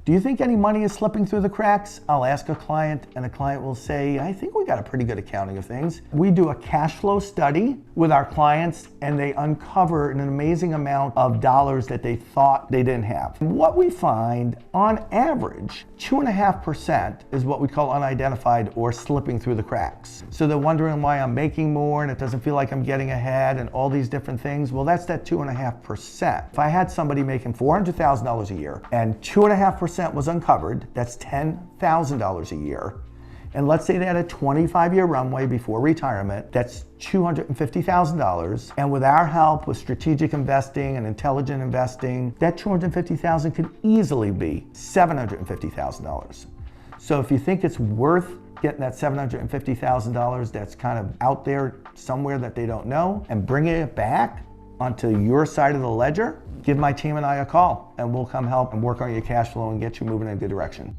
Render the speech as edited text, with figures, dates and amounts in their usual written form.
Do you think any money is slipping through the cracks? I'll ask a client and a client will say, I think we got a pretty good accounting of things. We do a cash flow study with our clients and they uncover an amazing amount of dollars that they thought they didn't have. What we find on average, 2.5% is what we call unidentified or slipping through the cracks. So they're wondering why I'm making more and it doesn't feel like I'm getting ahead and all these different things. Well, that's that 2.5%. If I had somebody making $400,000 a year and 2.5% was uncovered, that's $10,000 a year. And let's say they had a 25-year runway before retirement, that's $250,000. And with our help with strategic investing and intelligent investing, that $250,000 could easily be $750,000. So if you think it's worth getting that $750,000 that's kind of out there somewhere that they don't know and bringing it back onto your side of the ledger, give my team and I a call and we'll come help and work on your cash flow and get you moving in a good direction.